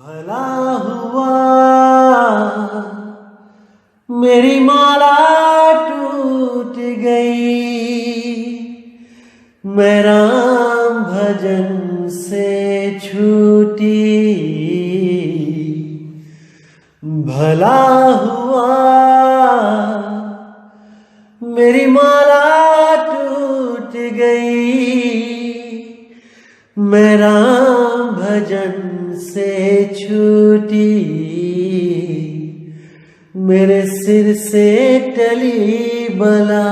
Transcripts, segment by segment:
भला हुआ मेरी माला टूट गई, मैं राम भजन से छूटी। भला हुआ मेरी माला टूट गई, मैं राम भजन से छूटी। मेरे सिर से टली बला,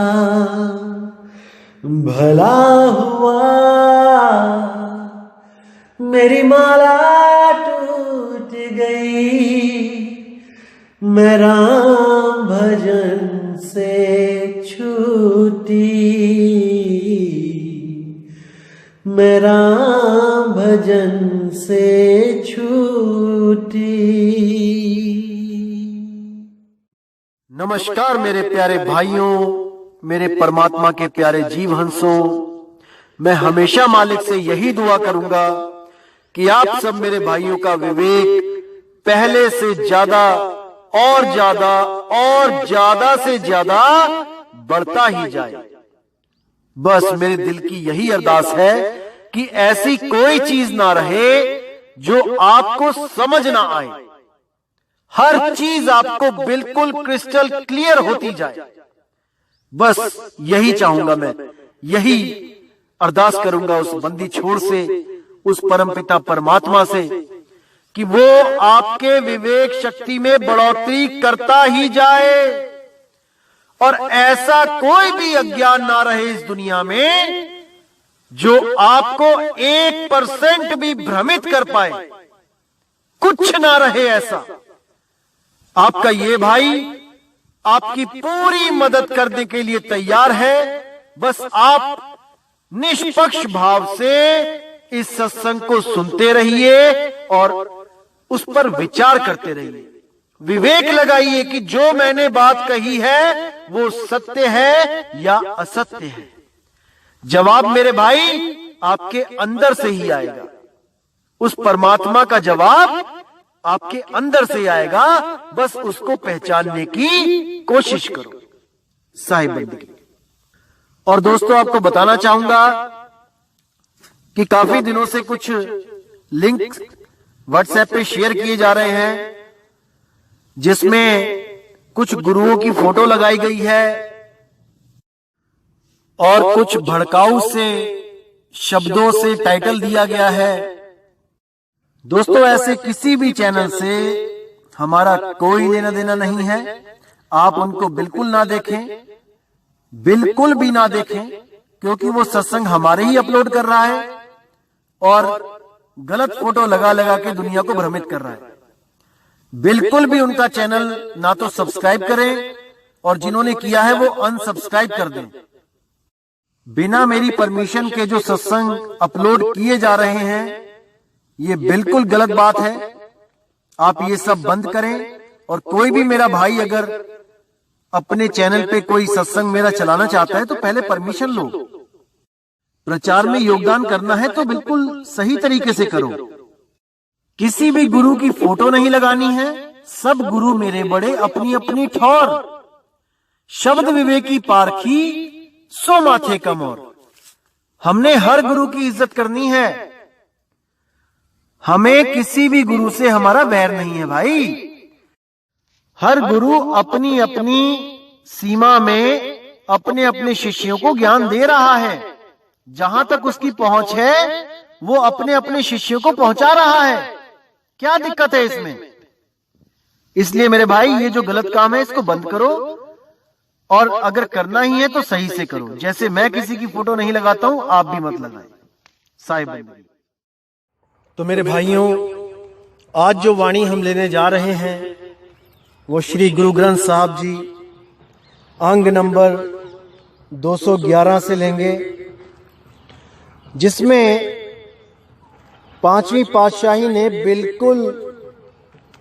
भला हुआ मेरी माला टूट गई, मैं राम भजन से छूटी। मैं राम भजन से छूटी। नमस्कार मेरे प्यारे भाइयों, मेरे परमात्मा के प्यारे जीव हंसों। मैं हमेशा मालिक से यही दुआ करूंगा कि आप सब मेरे भाइयों का विवेक पहले से ज्यादा और ज्यादा और ज्यादा से ज्यादा बढ़ता ही जाए। बस मेरे दिल की यही अरदास है कि ऐसी कोई चीज ना रहे जो आपको समझ ना आए। हर चीज आपको बिल्कुल क्रिस्टल क्लियर होती जाए। बस यही चाहूंगा मैं, यही अरदास करूंगा उस बंदी छोड़ से, उस परमपिता परमात्मा से कि वो आपके विवेक शक्ति में बढ़ोतरी करता ही जाए और ऐसा कोई भी अज्ञान ना रहे इस दुनिया में जो आपको 1% भी भ्रमित कर पाए। कुछ ना रहे ऐसा। आपका ये भाई आपकी पूरी मदद करने के लिए तैयार है। बस आप निष्पक्ष भाव से इस सत्संग को सुनते रहिए और उस पर विचार करते रहिए। विवेक लगाइए कि जो मैंने बात कही है वो सत्य है या असत्य है। जवाब मेरे भाई आपके अंदर से ही आएगा। उस परमात्मा का जवाब आपके अंदर से आएगा। बस उसको पहचानने की कोशिश करो। साहिब बंदगी। और दोस्तों, आपको बताना चाहूंगा कि काफी दिनों से कुछ लिंक व्हाट्सएप पे शेयर किए जा रहे हैं जिसमें कुछ गुरुओं की फोटो लगाई गई है और कुछ भड़काऊ से शब्दों से टाइटल दिया गया है। दोस्तों, ऐसे किसी भी चैनल से हमारा कोई लेना देना नहीं है। आप उनको बिल्कुल ना देखें, बिल्कुल भी ना देखें, क्योंकि वो सत्संग हमारे ही अपलोड कर रहा है और गलत फोटो लगा लगा के दुनिया को भ्रमित कर रहा है। बिल्कुल भी उनका चैनल ना तो सब्सक्राइब करें और जिन्होंने किया है वो अनसब्सक्राइब कर दें। बिना मेरी परमिशन के जो सत्संग अपलोड किए जा रहे हैं ये बिल्कुल गलत बात है। आप ये सब बंद करें। और कोई भी मेरा भाई अगर अपने चैनल पे कोई सत्संग मेरा चलाना चाहता है तो पहले परमिशन लो। प्रचार में योगदान करना है तो बिल्कुल सही तरीके से करो। किसी भी गुरु की फोटो नहीं लगानी है। सब गुरु मेरे बड़े अपनी अपनी ठौर। शब्द विवेकी पारखी सो माथे कमोर। हमने हर गुरु की इज्जत करनी है। हमें किसी भी गुरु से हमारा वैर नहीं है भाई। हर गुरु अपनी अपनी सीमा में अपने अपने शिष्यों को ज्ञान दे रहा है। जहां तक उसकी पहुंच है वो अपने अपने शिष्यों को पहुंचा रहा है। क्या दिक्कत है इसमें? इसलिए मेरे भाई ये जो गलत काम है इसको बंद करो और अगर करना ही है तो सही से करो। जैसे मैं किसी की फोटो नहीं लगाता हूं, आप भी मत लगाएं। साहिब। तो मेरे भाइयों, आज जो वाणी हम लेने जा रहे हैं वो श्री गुरु ग्रंथ साहब जी अंग नंबर 211 से लेंगे, जिसमें पांचवी पातशाही ने बिल्कुल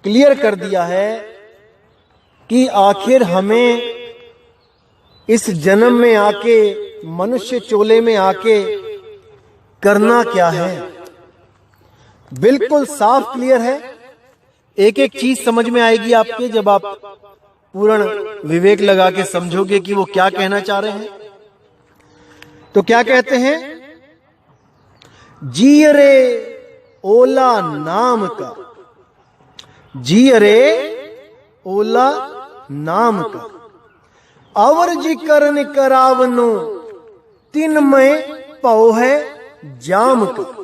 क्लियर कर दिया है कि आखिर हमें इस जन्म में आके, मनुष्य चोले में आके करना क्या है। बिल्कुल साफ क्लियर है एक एक चीज समझ में आएगी आपके जब आप पूर्ण विवेक लगा के समझोगे कि वो क्या कहना चाह रहे हैं। तो क्या कहते हैं, जी अरे ओला नाम का, जी अरे ओला नाम का, अवर जी करन करावनो तिन में पौ है जाम का।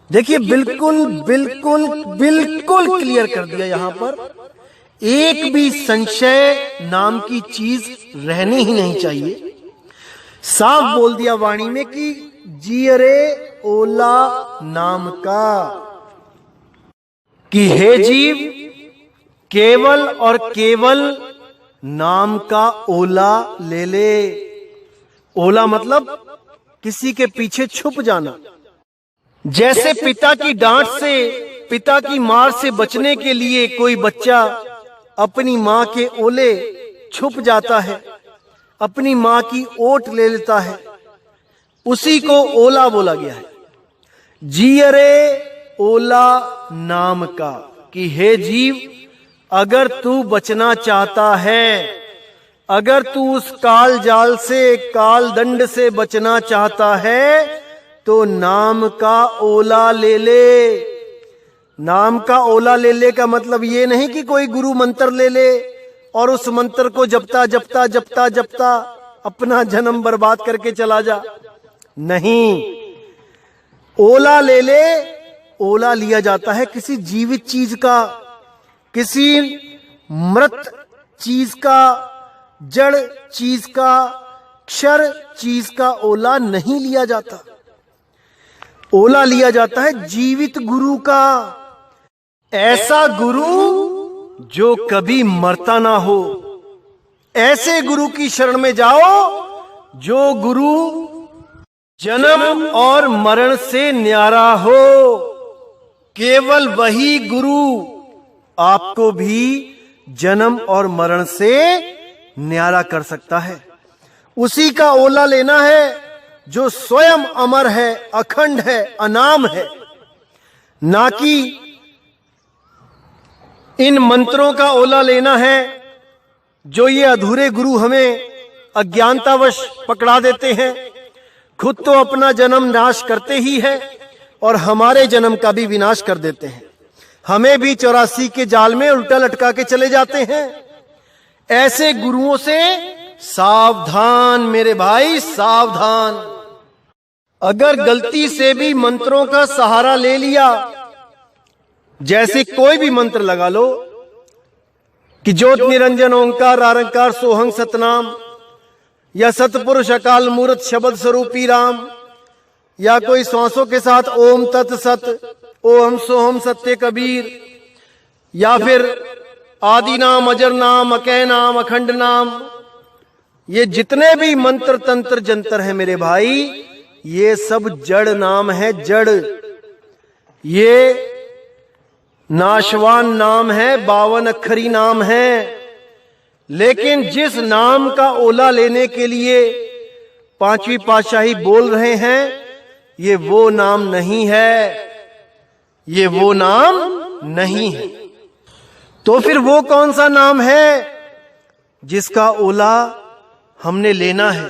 देखिए बिल्कुल बिल्कुल बिल्कुल क्लियर कर दिया यहां पर, एक भी संशय नाम की चीज रहनी ही नहीं चाहिए। साफ बोल दिया वाणी में कि जी अरे ओला नाम का, कि हे जीव केवल और केवल नाम का ओला ले ले। ओला मतलब किसी के पीछे छुप जाना। जैसे पिता की डांट से, पिता की मार से बचने के लिए कोई बच्चा अपनी मां के ओले छुप जाता है, अपनी मां की ओट ले लेता है, उसी को ओला बोला गया है। जी अरे ओला नाम का, कि हे जीव अगर तू बचना चाहता है, अगर तू उस काल जाल से, काल दंड से बचना चाहता है, तो नाम का ओला ले ले। नाम का ओला ले ले का मतलब ये नहीं कि कोई गुरु मंत्र ले ले और उस मंत्र को जपता जपता जपता जपता अपना जन्म बर्बाद करके चला जा। नहीं, ओला ले ले, ओला लिया जाता है किसी जीवित चीज का, किसी मृत चीज का, जड़ चीज का, क्षर चीज का ओला नहीं लिया जाता। ओला लिया जाता है जीवित गुरु का, ऐसा गुरु जो कभी मरता ना हो। ऐसे गुरु की शरण में जाओ जो गुरु जन्म और मरण से न्यारा हो। केवल वही गुरु आपको भी जन्म और मरण से न्यारा कर सकता है। उसी का ओला लेना है जो स्वयं अमर है, अखंड है, अनाम है, ना कि इन मंत्रों का ओला लेना है जो ये अधूरे गुरु हमें अज्ञानतावश पकड़ा देते हैं। खुद तो अपना जन्म नाश करते ही है और हमारे जन्म का भी विनाश कर देते हैं। हमें भी 84 के जाल में उल्टा लटका के चले जाते हैं। ऐसे गुरुओं से सावधान मेरे भाई, सावधान। अगर गलती से भी मंत्रों का सहारा ले लिया, जैसे कोई भी मंत्र लगा लो कि ज्योत निरंजन ओंकार आरंकार सोहंग सतनाम, या सतपुरुष अकाल मूर्त शब्द स्वरूपी राम, या कोई श्वासों के साथ ओम तत् सत, ओम सोहम सत्य कबीर, या फिर आदि नाम, अजर नाम, अकय नाम, अखंड नाम, ये जितने भी मंत्र तंत्र जंतर हैं मेरे भाई, ये सब जड़ नाम है, जड़। ये नाशवान नाम है, 52 अक्षरी नाम है। लेकिन जिस नाम का ओला लेने के लिए पांचवी पातशाही बोल रहे हैं, ये वो नाम नहीं है, ये वो नाम नहीं है। तो फिर वो कौन सा नाम है जिसका ओला हमने लेना है?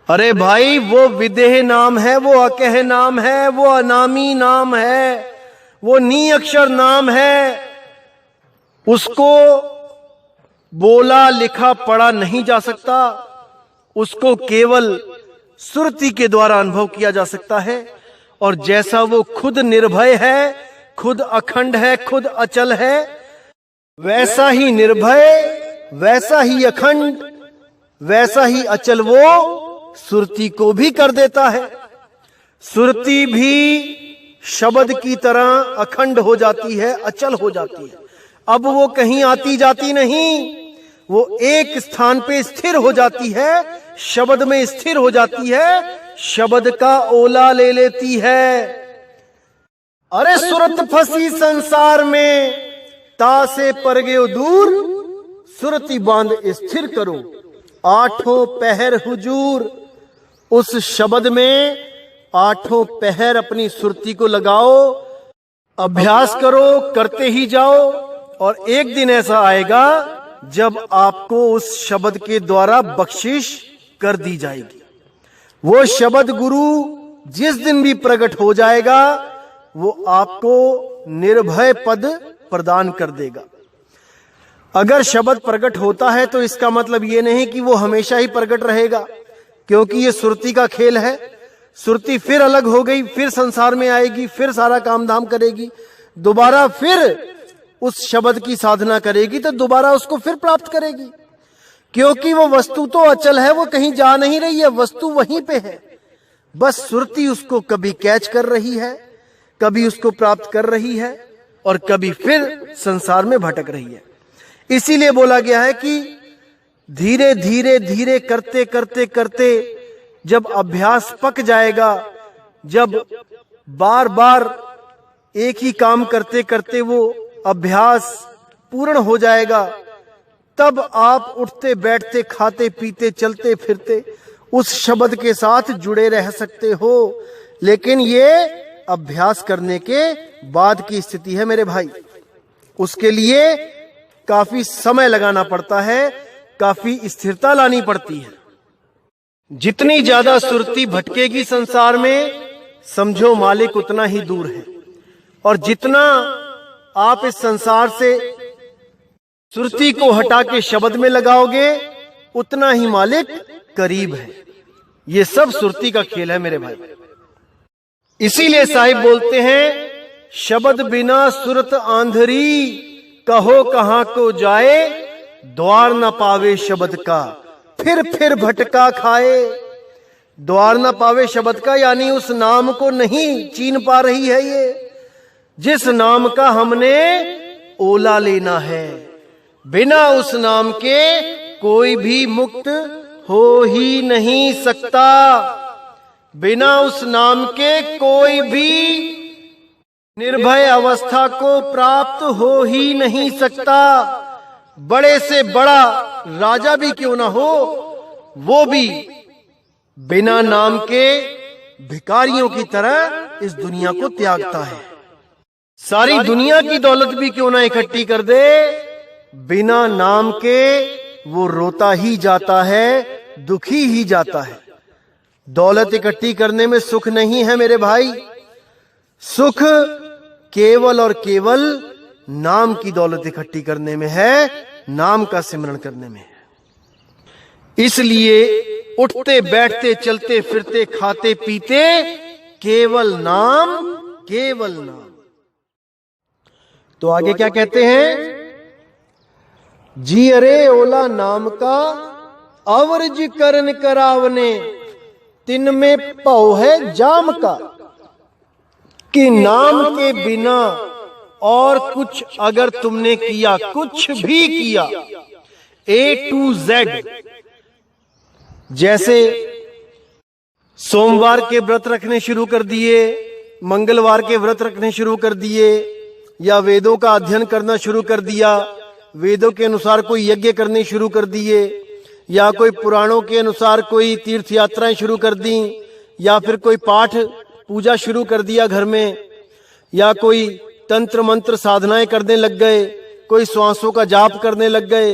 अरे भाई, वो विदेह नाम है, वो अकह नाम है, वो अनामी नाम है, वो नी अक्षर नाम है। उसको बोला लिखा पढ़ा नहीं जा सकता, उसको केवल सुरति के द्वारा अनुभव किया जा सकता है। और जैसा वो खुद निर्भय है, खुद अखंड है, खुद अचल है, वैसा ही निर्भय, वैसा ही अखंड, वैसा ही अचल वो सुरति को भी कर देता है। सुरति भी शब्द की तरह अखंड हो जाती है, अचल हो जाती है। अब वो कहीं आती जाती नहीं, वो एक स्थान पे स्थिर हो जाती है, शब्द में स्थिर हो जाती है, शब्द का ओला ले लेती है। अरे सुरत फंसी संसार में, ता से पर गयो दूर, सुरति बांध स्थिर करो, आठों पहर हुजूर। उस शब्द में आठों पहर अपनी सुरति को लगाओ, अभ्यास करो, करते ही जाओ, और एक दिन ऐसा आएगा जब आपको उस शब्द के द्वारा बख्शिश कर दी जाएगी। वो शब्द गुरु जिस दिन भी प्रकट हो जाएगा वो आपको निर्भय पद प्रदान कर देगा। अगर शब्द प्रकट होता है तो इसका मतलब ये नहीं कि वो हमेशा ही प्रकट रहेगा, क्योंकि ये सुरती का खेल है। सुरती फिर अलग हो गई, फिर संसार में आएगी, फिर सारा काम धाम करेगी, दोबारा फिर उस शब्द की साधना करेगी तो दोबारा उसको फिर प्राप्त करेगी, क्योंकि वो वस्तु तो अचल है, वो कहीं जा नहीं रही है, वस्तु वहीं पे है। बस सुरती उसको कभी कैच कर रही है, कभी उसको प्राप्त कर रही है, और कभी फिर संसार में भटक रही है। इसीलिए बोला गया है कि धीरे धीरे धीरे करते करते करते जब अभ्यास पक जाएगा, जब बार बार एक ही काम करते करते वो अभ्यास पूर्ण हो जाएगा, तब आप उठते बैठते खाते पीते चलते फिरते उस शब्द के साथ जुड़े रह सकते हो। लेकिन ये अभ्यास करने के बाद की स्थिति है मेरे भाई। उसके लिए काफी समय लगाना पड़ता है, काफी स्थिरता लानी पड़ती है। जितनी ज्यादा सुरती भटकेगी संसार में, समझो मालिक उतना ही दूर है, और जितना आप इस संसार से सुरती को हटा के शब्द में लगाओगे उतना ही मालिक करीब है। ये सब सुरती का खेल है मेरे भाई। इसीलिए साहिब बोलते हैं, शब्द बिना सुरत आंधरी, कहो कहां को जाए, द्वार न पावे शब्द का, फिर भटका खाए। द्वार न पावे शब्द का यानी उस नाम को नहीं चीन पा रही है ये, जिस नाम का हमने ओला लेना है। बिना उस नाम के कोई भी मुक्त हो ही नहीं सकता, बिना उस नाम के कोई भी निर्भय अवस्था को प्राप्त हो ही नहीं सकता। बड़े से बड़ा राजा भी क्यों ना हो, वो भी बिना नाम के भिखारियों की तरह इस दुनिया को त्यागता है। सारी दुनिया की दौलत भी क्यों ना इकट्ठी कर दे, बिना नाम के वो रोता ही जाता है, दुखी ही जाता है। दौलत इकट्ठी करने में सुख नहीं है मेरे भाई, सुख केवल और केवल नाम की दौलत इकट्ठी करने में है, नाम का सिमरण करने में है। इसलिए उठते बैठते चलते फिरते खाते पीते केवल नाम, केवल नाम। तो आगे क्या कहते हैं, जी अरे ओला नाम का, अवर्ज करन करावने, तिन में पौ है जाम का। कि नाम के बिना और कुछ अगर तुमने किया, कुछ भी किया, A to Z, जैसे सोमवार के व्रत रखने शुरू कर दिए, मंगलवार के व्रत रखने शुरू कर दिए, या वेदों का अध्ययन करना शुरू कर दिया, वेदों के अनुसार कोई यज्ञ करने शुरू कर दिए, या कोई पुराणों के अनुसार कोई तीर्थ यात्राएं शुरू कर दी, या फिर कोई पाठ पूजा शुरू कर दिया घर में, या कोई तंत्र मंत्र साधनाएं करने लग गए, कोई श्वासों का जाप करने लग गए,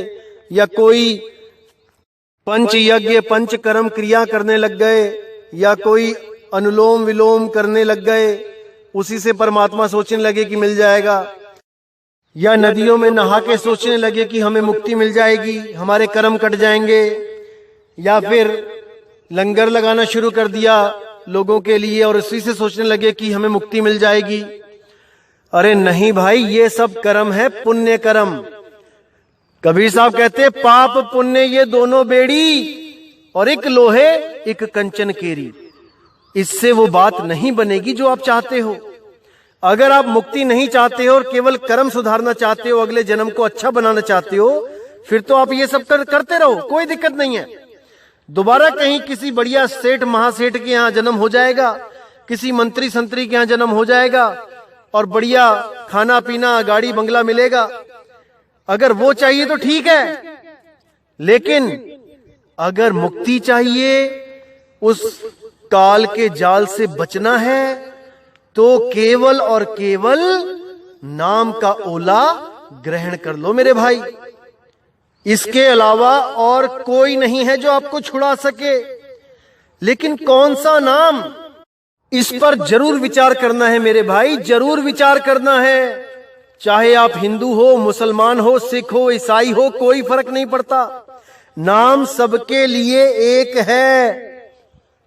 या कोई पंच यज्ञ पंच कर्म क्रिया करने लग गए, या कोई अनुलोम विलोम करने लग गए, उसी से परमात्मा सोचने लगे कि मिल जाएगा, या नदियों में नहा के सोचने लगे कि हमें मुक्ति मिल जाएगी, हमारे कर्म कट जाएंगे, या फिर लंगर लगाना शुरू कर दिया लोगों के लिए और उसी से सोचने लगे कि हमें मुक्ति मिल जाएगी। अरे नहीं भाई, ये सब कर्म है पुण्य कर्म। कबीर साहब कहते, पाप पुण्य ये दोनों बेड़ी, और एक लोहे एक कंचन केरी। इससे वो बात नहीं बनेगी जो आप चाहते हो। अगर आप मुक्ति नहीं चाहते हो और केवल कर्म सुधारना चाहते हो, अगले जन्म को अच्छा बनाना चाहते हो, फिर तो आप ये सब करते रहो, कोई दिक्कत नहीं है। दोबारा कहीं किसी बढ़िया सेठ महासेठ के यहाँ जन्म हो जाएगा, किसी मंत्री संतरी के यहाँ जन्म हो जाएगा, और बढ़िया खाना पीना गाड़ी बंगला मिलेगा। अगर वो चाहिए तो ठीक है, लेकिन अगर मुक्ति चाहिए, उस काल के जाल से बचना है, तो केवल और केवल नाम का ओला ग्रहण कर लो मेरे भाई। इसके अलावा और कोई नहीं है जो आपको छुड़ा सके। लेकिन कौन सा नाम, इस पर जरूर विचार करना है मेरे भाई, जरूर विचार करना है। चाहे आप हिंदू हो, मुसलमान हो, सिख हो, ईसाई हो, कोई फर्क नहीं पड़ता। नाम सबके लिए एक है।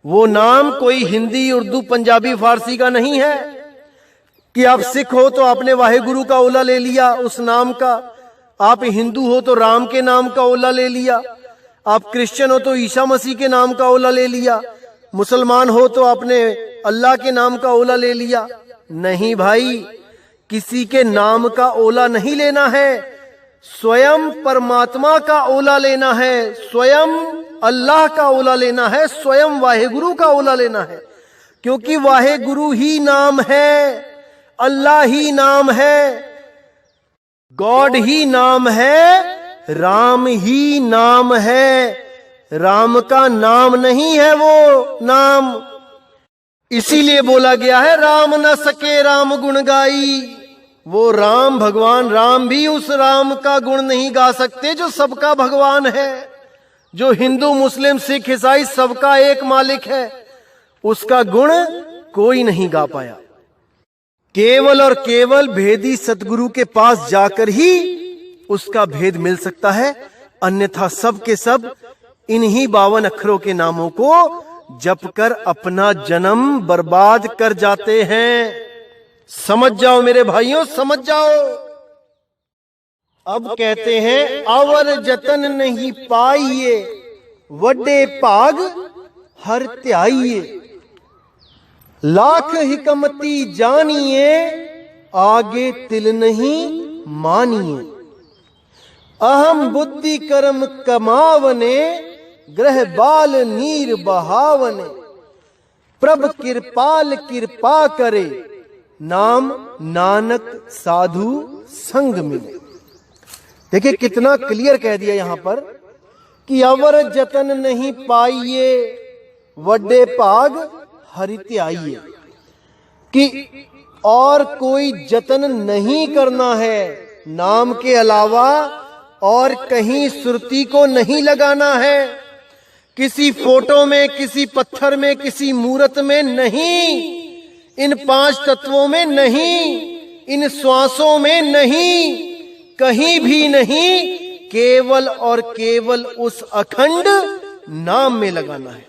वो नाम कोई हिंदी, उर्दू, पंजाबी, फारसी का नहीं है कि आप सिख हो तो आपने वाहेगुरु का ओला ले लिया उस नाम का, आप हिंदू हो तो राम के नाम का ओला ले लिया, आप क्रिश्चियन हो तो ईसा मसीह के नाम का ओला ले लिया, मुसलमान हो तो आपने अल्लाह के नाम का ओला ले लिया। नहीं भाई, किसी के नाम का ओला नहीं लेना है, स्वयं परमात्मा का ओला लेना है, स्वयं अल्लाह का ओला लेना है, स्वयं वाहेगुरु का ओला लेना है। क्योंकि वाहेगुरु ही नाम है, अल्लाह ही नाम है, गॉड ही नाम है, राम ही नाम है। राम का नाम नहीं है वो नाम। इसीलिए बोला गया है राम न सके राम गुण गाई। वो राम, भगवान राम भी उस राम का गुण नहीं गा सकते जो सबका भगवान है, जो हिंदू, मुस्लिम, सिख, ईसाई सबका एक मालिक है। उसका गुण कोई नहीं गा पाया। केवल और केवल भेदी सतगुरु के पास जाकर ही उसका भेद मिल सकता है, अन्यथा सब के सब इन्हीं 52 अक्षरों के नामों को जप कर अपना जन्म बर्बाद कर जाते हैं। समझ जाओ मेरे भाइयों, समझ जाओ। अब कहते हैं, अवर जतन नहीं पाइए, वड्डे भाग हर त्याइए। लाख हिकमती जानिए, आगे तिल नहीं मानिए। अहम बुद्धि कर्म कमावने, ग्रह बाल नीर बहावने। प्रभ कृपाल कृपा करे, नाम नानक साधु संग मिले। देखिए कितना क्लियर कह दिया यहां पर कि अवर जतन नहीं पाइए, वड्डे भाग हरि त्याइए। कि और कोई जतन नहीं करना है, नाम के अलावा और कहीं सुरती को नहीं लगाना है, किसी फोटो में, किसी पत्थर में, किसी मूर्त में नहीं, इन 5 तत्वों में नहीं, इन श्वासों में नहीं, कहीं भी नहीं, केवल और केवल उस अखंड नाम में लगाना है,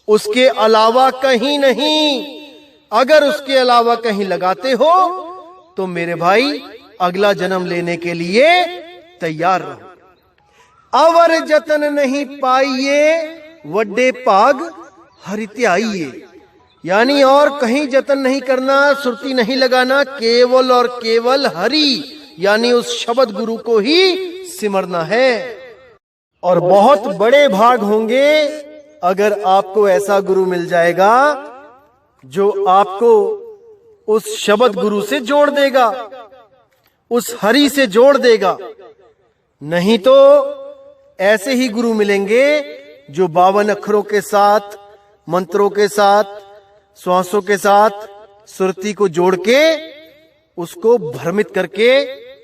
उसके अलावा कहीं नहीं। अगर उसके अलावा कहीं लगाते हो तो मेरे भाई अगला जन्म लेने के लिए तैयार रहो। अवर जतन नहीं पाइए, वड्डे भाग हरि त्याइए। यानी और कहीं जतन नहीं करना, सुरती नहीं लगाना, केवल और केवल हरि यानी उस शब्द गुरु को ही सिमरना है। और बहुत बड़े भाग होंगे अगर आपको ऐसा गुरु मिल जाएगा जो आपको उस शब्द गुरु से जोड़ देगा, उस हरि से जोड़ देगा। नहीं तो ऐसे ही गुरु मिलेंगे जो 52 अक्षरों के साथ, मंत्रों के साथ, श्वासों के साथ सुरती को जोड़ के उसको भ्रमित करके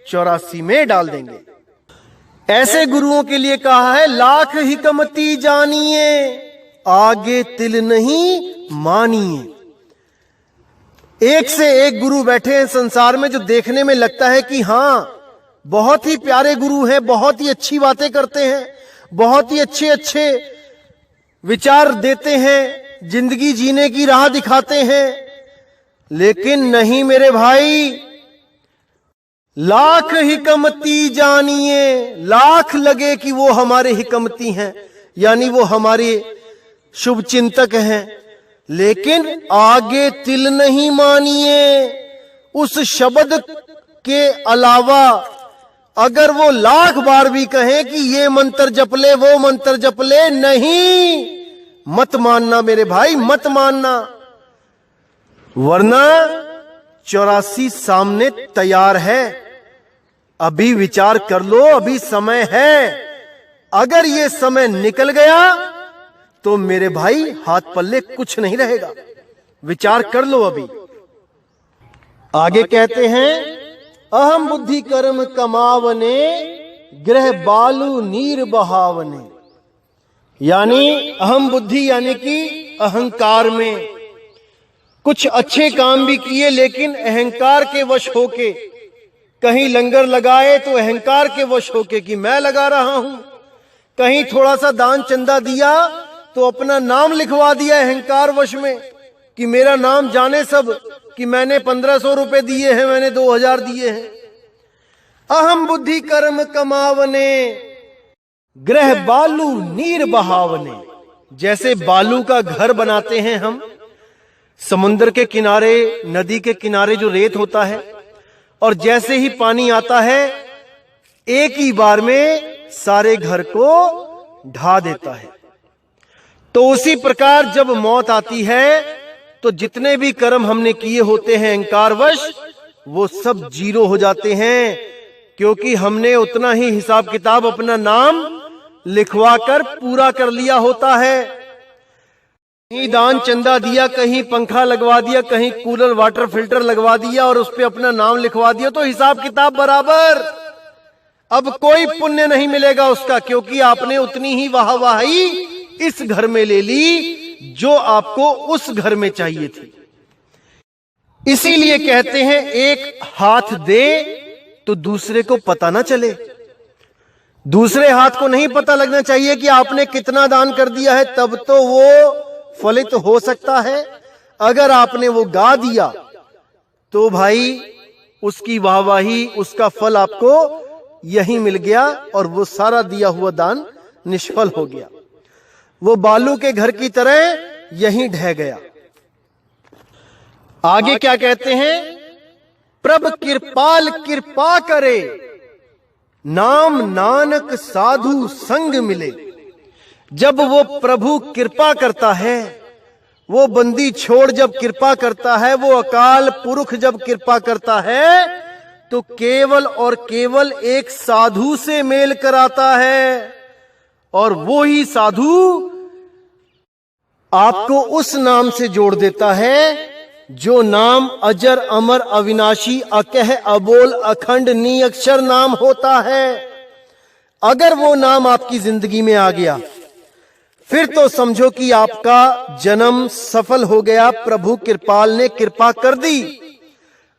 84 में डाल देंगे। ऐसे गुरुओं के लिए कहा है, लाख हिकमती जानिए, आगे तिल नहीं मानिए। एक से एक गुरु बैठे हैं संसार में जो देखने में लगता है कि हां बहुत ही प्यारे गुरु हैं, बहुत ही अच्छी बातें करते हैं, बहुत ही अच्छे अच्छे विचार देते हैं, जिंदगी जीने की राह दिखाते हैं। लेकिन नहीं मेरे भाई, लाख हिकमती जानिए, लाख लगे कि वो हमारे हिकमती हैं, यानी वो हमारे शुभ चिंतक हैं, लेकिन आगे तिल नहीं मानिए। उस शब्द के अलावा अगर वो लाख बार भी कहें कि ये मंत्र जप ले, वो मंत्र जप ले, नहीं, मत मानना मेरे भाई, मत मानना, वरना 84 सामने तैयार है। अभी विचार कर लो, अभी समय है। अगर ये समय निकल गया तो मेरे भाई हाथ पल्ले कुछ नहीं रहेगा। विचार कर लो अभी। आगे कहते हैं, अहम बुद्धि कर्म कमावने, ग्रह बालू नीर बहावने। यानी अहम बुद्धि यानी कि अहंकार में कुछ अच्छे काम भी किए, लेकिन अहंकार के वश होके, कहीं लंगर लगाए तो अहंकार के वश होके कि मैं लगा रहा हूं, कहीं थोड़ा सा दान चंदा दिया तो अपना नाम लिखवा दिया अहंकार वश में कि मेरा नाम जाने सब कि मैंने 1500 रुपए दिए हैं, मैंने 2000 दिए हैं। अहम बुद्धि कर्म कमावने, ग्रह बालू नीर बहावने। जैसे बालू का घर बनाते हैं हम, समुद्र के किनारे, नदी के किनारे जो रेत होता है, और जैसे ही पानी आता है एक ही बार में सारे घर को ढा देता है। तो उसी प्रकार जब मौत आती है तो जितने भी कर्म हमने किए होते हैं अहंकारवश, वो सब जीरो हो जाते हैं, क्योंकि हमने उतना ही हिसाब किताब अपना नाम लिखवा कर पूरा कर लिया होता है। कहीं दान चंदा दिया, कहीं पंखा लगवा दिया, कहीं कूलर वाटर फिल्टर लगवा दिया और उस पे अपना नाम लिखवा दिया, तो हिसाब किताब बराबर। अब कोई पुण्य नहीं मिलेगा उसका, क्योंकि आपने उतनी ही वाहवाही इस घर में ले ली जो आपको उस घर में चाहिए थी। इसीलिए कहते हैं एक हाथ दे तो दूसरे को पता ना चले। दूसरे हाथ को नहीं पता लगना चाहिए कि आपने कितना दान कर दिया है, तब तो वो फलित हो सकता है। अगर आपने वो गा दिया तो भाई उसकी वाहवाही, उसका फल आपको यही मिल गया और वो सारा दिया हुआ दान निष्फल हो गया। वो बालू के घर की तरह यहीं ढह गया। आगे क्या कहते हैं? प्रभ कृपाल कृपा करे, नाम नानक साधु संग मिले। जब वो प्रभु कृपा करता है, वो बंदी छोड़ जब कृपा करता है, वो अकाल पुरुष जब कृपा करता है, तो केवल और केवल एक साधु से मेल कराता है, और वो ही साधु आपको उस नाम से जोड़ देता है जो नाम अजर अमर अविनाशी अकह अबोल अखंड निअक्षर नाम होता है। अगर वो नाम आपकी जिंदगी में आ गया, फिर तो समझो कि आपका जन्म सफल हो गया, प्रभु कृपाल ने कृपा कर दी।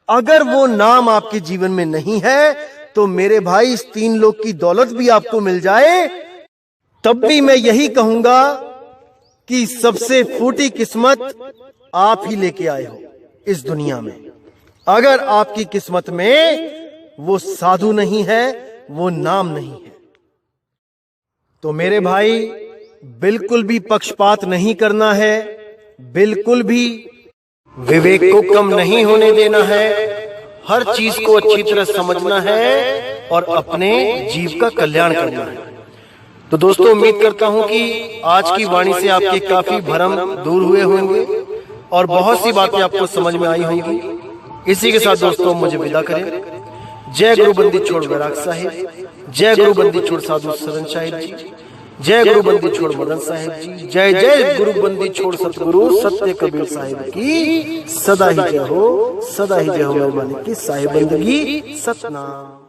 अगर वो नाम आपके जीवन में नहीं है तो मेरे भाई, इस 3 लोक की दौलत भी आपको मिल जाए, तब भी मैं यही कहूंगा कि सबसे फूटी किस्मत आप ही लेके आए हो इस दुनिया में। अगर आपकी किस्मत में वो साधु नहीं है, वो नाम नहीं है, तो मेरे भाई बिल्कुल भी पक्षपात नहीं करना है, बिल्कुल भी विवेक को कम नहीं होने देना है, हर चीज को अच्छी तरह समझना है और अपने जीव का कल्याण करना है। तो दोस्तों, उम्मीद करता हूं कि आज की वाणी से आपके काफी भ्रम दूर हुए होंगे और बहुत सी बातें आपको समझ में आई होंगी। इसी के साथ दोस्तों मुझे विदा करें। जय गुरु बंदी छोड़ वैराग साहिब, जय गुरु बंदी छोड़ साधु सरन साहिब जी, जय गुरु बंदी छोड़ मदन साहिब जी, जय जय गुरु बंदी छोड़ सतगुरु सत्य कबीर साहिब की सदा ही जय हो, सदा ही जय हो। मेहरबानी की साहिब बंदगी सतनाम।